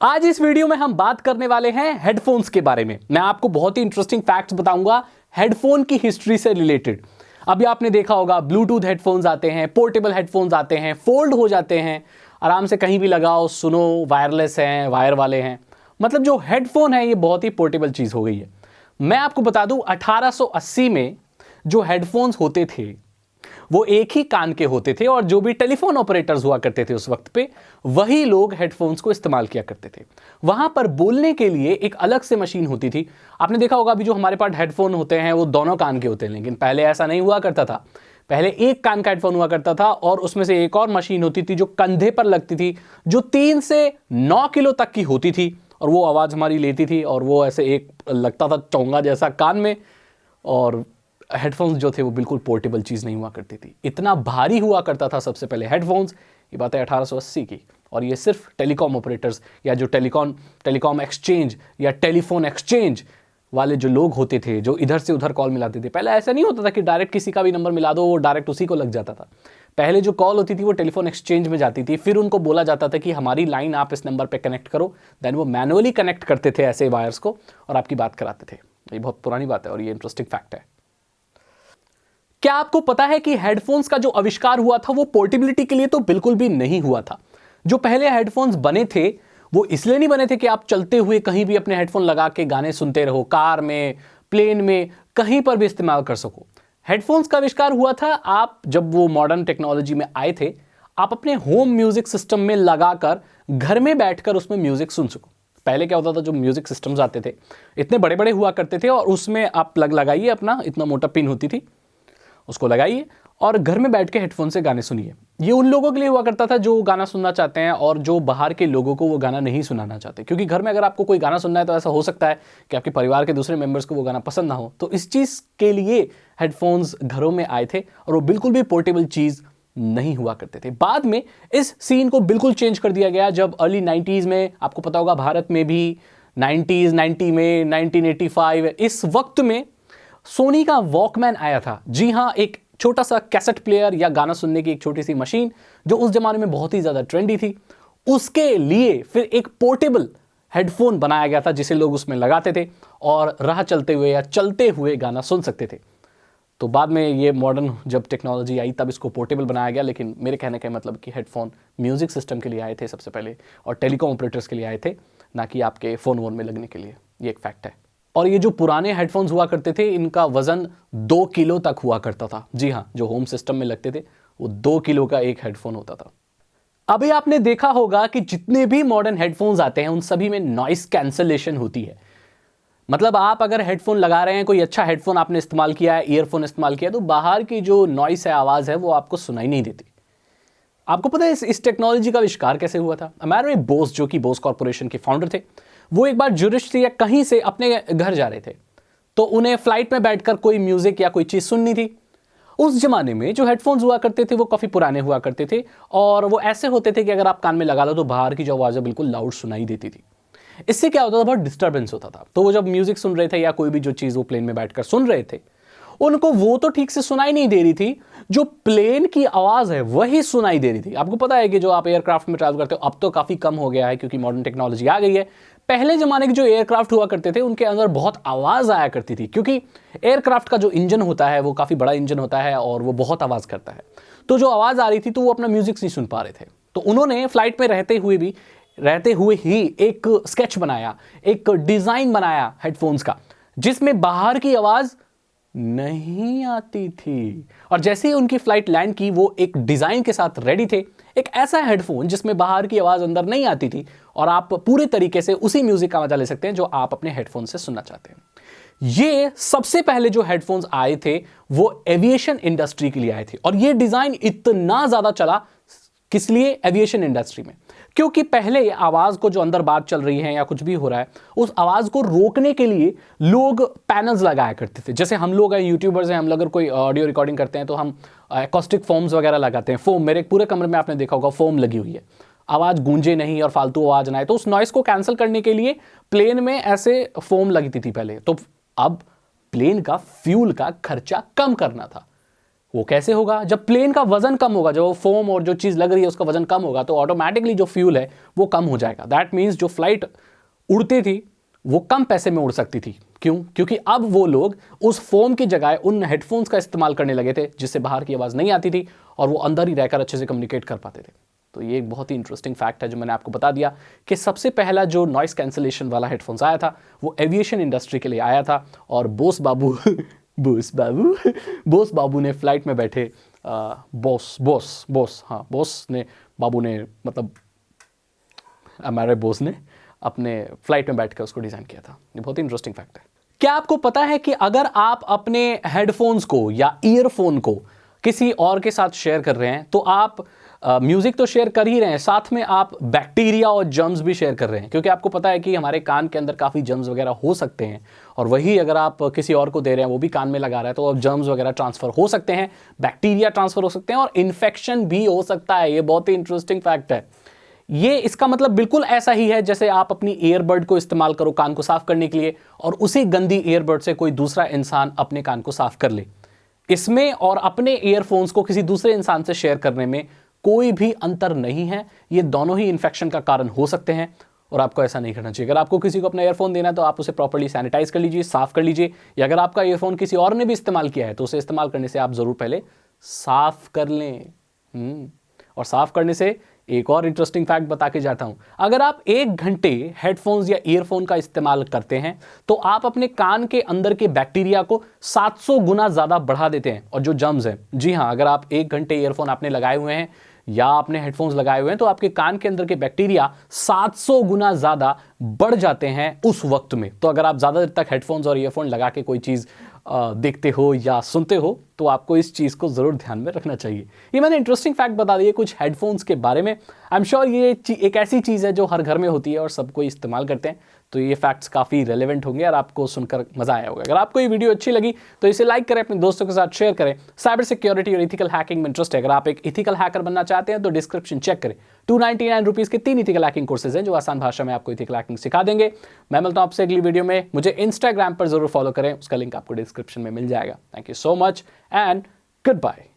आज इस वीडियो में हम बात करने वाले हैं हेडफोन्स के बारे में। मैं आपको बहुत ही इंटरेस्टिंग फैक्ट्स बताऊंगा हेडफोन की हिस्ट्री से रिलेटेड। अभी आपने देखा होगा ब्लूटूथ हेडफोन्स आते हैं, पोर्टेबल हेडफोन्स आते हैं, फोल्ड हो जाते हैं, आराम से कहीं भी लगाओ सुनो, वायरलेस हैं, वायर वाले हैं। मतलब जो हेडफोन है ये बहुत ही पोर्टेबल चीज़ हो गई है। मैं आपको बता दूं 1880 में जो हेडफोन्स होते थे वो एक ही कान के होते थे और जो भी टेलीफोन ऑपरेटर्स हुआ करते थे उस वक्त पे वही लोग हेडफोन्स को इस्तेमाल किया करते थे। वहां पर बोलने के लिए एक अलग से मशीन होती थी। आपने देखा होगा अभी जो हमारे पास हेडफोन होते हैं वो दोनों कान के होते हैं, लेकिन पहले ऐसा नहीं हुआ करता था। पहले एक कान का हेडफोन हुआ करता था और उसमें से एक और मशीन होती थी जो कंधे पर लगती थी, जो 3 से 9 किलो तक की होती थी और वो आवाज हमारी लेती थी और वो ऐसे एक लगता था चोंगा जैसा कान में। और हेडफोन्स जो थे वो बिल्कुल पोर्टेबल चीज़ नहीं हुआ करती थी, इतना भारी हुआ करता था सबसे पहले हेडफोन्स। ये बात है 1880 की और ये सिर्फ टेलीकॉम ऑपरेटर्स या जो टेलीकॉम एक्सचेंज या टेलीफोन एक्सचेंज वाले जो लोग होते थे जो इधर से उधर कॉल मिलाते थे। पहले ऐसा नहीं होता था कि डायरेक्ट किसी का भी नंबर मिला दो वो डायरेक्ट उसी को लग जाता था। पहले जो कॉल होती थी वो टेलीफोन एक्सचेंज में जाती थी, फिर उनको बोला जाता था कि हमारी लाइन आप इस नंबर पर कनेक्ट करो। देन वो मैनुअली कनेक्ट करते थे ऐसे वायर्स को और आपकी बात कराते थे। ये बहुत पुरानी बात है और ये इंटरेस्टिंग फैक्ट है। क्या आपको पता है कि हेडफोन्स का जो आविष्कार हुआ था वो पोर्टेबिलिटी के लिए तो बिल्कुल भी नहीं हुआ था। जो पहले हेडफोन्स बने थे वो इसलिए नहीं बने थे कि आप चलते हुए कहीं भी अपने हेडफोन लगा के गाने सुनते रहो, कार में, प्लेन में, कहीं पर भी इस्तेमाल कर सको। हेडफोन्स का आविष्कार हुआ था आप जब वो मॉडर्न टेक्नोलॉजी में आए थे, आप अपने होम म्यूजिक सिस्टम में लगाकर घर में बैठकर उसमें म्यूजिक सुन सको। पहले क्या होता था, जो म्यूजिक सिस्टम्स आते थे इतने बड़े बड़े हुआ करते थे और उसमें आप प्लग लगाइए, अपना इतना मोटा पिन होती थी, उसको लगाइए और घर में बैठ के हेडफोन से गाने सुनिए। ये उन लोगों के लिए हुआ करता था जो गाना सुनना चाहते हैं और जो बाहर के लोगों को वो गाना नहीं सुनाना चाहते, क्योंकि घर में अगर आपको कोई गाना सुनना है तो ऐसा हो सकता है कि आपके परिवार के दूसरे मेंबर्स को वो गाना पसंद ना हो। तो इस चीज़ के लिए हेडफोन्स घरों में आए थे और वो बिल्कुल भी पोर्टेबल चीज़ नहीं हुआ करते थे। बाद में इस सीन को बिल्कुल चेंज कर दिया गया जब अर्ली 90s में, आपको पता होगा भारत में भी 90 में, 1985 इस वक्त में सोनी का वॉकमैन आया था। जी हाँ, एक छोटा सा कैसेट प्लेयर या गाना सुनने की एक छोटी सी मशीन जो उस जमाने में बहुत ही ज़्यादा ट्रेंडी थी। उसके लिए फिर एक पोर्टेबल हेडफोन बनाया गया था जिसे लोग उसमें लगाते थे और राह चलते हुए या चलते हुए गाना सुन सकते थे। तो बाद में ये मॉडर्न जब टेक्नोलॉजी आई तब इसको पोर्टेबल बनाया गया, लेकिन मेरे कहने का मतलब कि हेडफोन म्यूजिक सिस्टम के लिए आए थे सबसे पहले और टेलीकॉम ऑपरेटर्स के लिए आए थे, ना कि आपके फ़ोन वोन में लगने के लिए। ये एक फैक्ट है। और ये जो पुराने हेडफोन्स हुआ करते थे इनका वजन 2 किलो तक हुआ करता था। जी हाँ, जो होम सिस्टम में लगते थे वो 2 किलो का एक हेडफोन होता था। अभी आपने देखा होगा कि जितने भी मॉडर्न हेडफोन्स आते हैं उन सभी में नॉइस कैंसलेशन होती है। मतलब आप अगर हेडफोन लगा रहे हैं, कोई अच्छा हेडफोन आपने इस्तेमाल किया है, ईयरफोन इस्तेमाल किया है, तो बाहर की जो नॉइस है, आवाज़ है, वो आपको सुनाई नहीं देती। आपको पता है इस टेक्नोलॉजी का आविष्कार कैसे हुआ था? अमेरिका बोस, जो कि बोस कॉर्पोरेशन के फाउंडर थे, वो एक बार ज्यूरिच से या कहीं से अपने घर जा रहे थे, तो उन्हें फ्लाइट में बैठकर कोई म्यूजिक या कोई चीज़ सुननी थी। उस जमाने में जो हेडफोन्स हुआ करते थे वो काफ़ी पुराने हुआ करते थे और वो ऐसे होते थे कि अगर आप कान में लगा लो तो बाहर की जो आवाज़ बिल्कुल लाउड सुनाई देती थी। इससे क्या होता था, बहुत डिस्टर्बेंस होता था। तो वो जब म्यूजिक सुन रहे थे या कोई भी जो चीज़ वो प्लेन में बैठकर सुन रहे थे, उनको वो तो ठीक से सुनाई नहीं दे रही थी, जो प्लेन की आवाज है वही सुनाई दे रही थी। आपको पता है कि जो आप एयरक्राफ्ट में ट्रैवल करते हो, अब तो काफी कम हो गया है क्योंकि मॉडर्न टेक्नोलॉजी आ गई है। पहले जमाने के जो एयरक्राफ्ट हुआ करते थे उनके अंदर बहुत आवाज आया करती थी, क्योंकि एयरक्राफ्ट का जो इंजन होता है वो काफी बड़ा इंजन होता है और वो बहुत आवाज करता है। तो जो आवाज आ रही थी तो वो अपना म्यूजिक नहीं सुन पा रहे थे। तो उन्होंने फ्लाइट में रहते हुए ही एक स्केच बनाया, एक डिजाइन बनाया हेडफोन्स का, जिसमें बाहर की आवाज नहीं आती थी। और जैसे ही उनकी फ्लाइट लैंड की वो एक डिजाइन के साथ रेडी थे, एक ऐसा हेडफोन जिसमें बाहर की आवाज अंदर नहीं आती थी और आप पूरे तरीके से उसी म्यूजिक का मजा ले सकते हैं जो आप अपने हेडफोन से सुनना चाहते हैं। ये सबसे पहले जो हेडफोन्स आए थे वो एविएशन इंडस्ट्री के लिए आए थे और ये डिजाइन इतना ज्यादा चला, किस लिए? एविएशन इंडस्ट्री में। क्योंकि पहले आवाज को जो अंदर बात चल रही है या कुछ भी हो रहा है उस आवाज को रोकने के लिए लोग पैनल्स लगाया करते थे। जैसे हम लोग हैं, यूट्यूबर्स हैं, हम लोग अगर कोई ऑडियो रिकॉर्डिंग करते हैं तो हम एकॉस्टिक फोम्स वगैरह लगाते हैं। फोम, मेरे पूरे कमरे में आपने देखा होगा फोम लगी हुई है, आवाज गूंजे नहीं और फालतू आवाज ना आए। तो उस नॉइस को कैंसिल करने के लिए प्लेन में ऐसे फोम लगती थी पहले। तो अब प्लेन का फ्यूल का खर्चा कम करना था, वो कैसे होगा? जब प्लेन का वजन कम होगा, जो फोम और जो चीज़ लग रही है उसका वजन कम होगा, तो ऑटोमेटिकली जो फ्यूल है वो कम हो जाएगा। दैट मीन्स जो फ्लाइट उड़ती थी वो कम पैसे में उड़ सकती थी। क्यों? क्योंकि अब वो लोग उस फोम की जगह उन हेडफोन्स का इस्तेमाल करने लगे थे, जिससे बाहर की आवाज़ नहीं आती थी और वो अंदर ही रहकर अच्छे से कम्युनिकेट कर पाते थे। तो ये एक बहुत ही इंटरेस्टिंग फैक्ट है जो मैंने आपको बता दिया कि सबसे पहला जो नॉइस कैंसलेशन वाला हेडफोन्स आया था वो एविएशन इंडस्ट्री के लिए आया था। और बोस बाबू बोस बाबू ने फ्लाइट में बैठे बोस ने बाबू ने मतलब हमारे बोस ने अपने फ्लाइट में बैठकर उसको डिज़ाइन किया था। ये बहुत ही इंटरेस्टिंग फैक्ट है। क्या आपको पता है कि अगर आप अपने हेडफोन्स को या ईयरफोन को किसी और के साथ शेयर कर रहे हैं तो आप म्यूजिक तो शेयर कर ही रहे हैं, साथ में आप बैक्टीरिया और जर्म्स भी शेयर कर रहे हैं, क्योंकि आपको पता है कि हमारे कान के अंदर काफ़ी जर्म्स वगैरह हो सकते हैं और वही अगर आप किसी और को दे रहे हैं, वो भी कान में लगा रहा है, तो अब जर्म्स वगैरह ट्रांसफर हो सकते हैं, बैक्टीरिया ट्रांसफर हो सकते हैं और इन्फेक्शन भी हो सकता है। ये बहुत ही इंटरेस्टिंग फैक्ट है। ये इसका मतलब बिल्कुल ऐसा ही है जैसे आप अपनी ईयरबड को इस्तेमाल करो कान को साफ करने के लिए और उसी गंदी ईयरबड से कोई दूसरा इंसान अपने कान को साफ कर ले। इसमें और अपने ईयरफोन्स को किसी दूसरे इंसान से शेयर करने में कोई भी अंतर नहीं है। ये दोनों ही इन्फेक्शन का कारण हो सकते हैं और आपको ऐसा नहीं करना चाहिए। अगर आपको किसी को अपना ईयरफोन देना है तो आप उसे प्रॉपर्ली सैनिटाइज कर लीजिए, साफ कर लीजिए, या अगर आपका ईयरफोन किसी और ने भी इस्तेमाल किया है तो उसे इस्तेमाल करने से आप जरूर पहले साफ कर लें। और साफ करने से एक और इंटरेस्टिंग फैक्ट बता के जाता हूं, अगर आप 1 घंटे हेडफोन्स या ईयरफोन का इस्तेमाल करते हैं तो आप अपने कान के अंदर के बैक्टीरिया को 700 गुना ज्यादा बढ़ा देते हैं। और जो जर्म्स हैं, जी हां, अगर आप 1 घंटे ईयरफोन आपने लगाए हुए हैं या आपने हेडफोन्स लगाए हुए हैं तो आपके कान के अंदर के बैक्टीरिया 700 गुना ज्यादा बढ़ जाते हैं उस वक्त में। तो अगर आप ज्यादा देर तक हेडफोन्स और ईयरफोन लगा के कोई चीज देखते हो या सुनते हो तो आपको इस चीज़ को ज़रूर ध्यान में रखना चाहिए। ये मैंने इंटरेस्टिंग फैक्ट बता दिए कुछ हेडफोन्स के बारे में। आई एम श्योर ये एक ऐसी चीज़ है जो हर घर में होती है और सब कोई इस्तेमाल करते हैं, तो ये फैक्ट्स काफ़ी रेलेवेंट होंगे और आपको सुनकर मजा आया होगा। अगर आपको ये वीडियो अच्छी लगी तो इसे लाइक करें, अपने दोस्तों के साथ शेयर करें। साइबर सिक्योरिटी और इथिकल हैकिंग में इंटरेस्ट है, अगर आप एक इथिकल हैकर बनना चाहते हैं तो डिस्क्रिप्शन चेक करें। 299 रुपीज़ के 3 इथिकल हैकिंग कोर्सेज हैं जो आसान भाषा में आपको इथिकल हैकिंग सिखा देंगे। मैं मिलता हूं आपसे अगली वीडियो में। मुझे इंस्टाग्राम पर जरूर फॉलो करें, उसका लिंक आपको डिस्क्रिप्शन में मिल जाएगा। Thank you so much and good bye.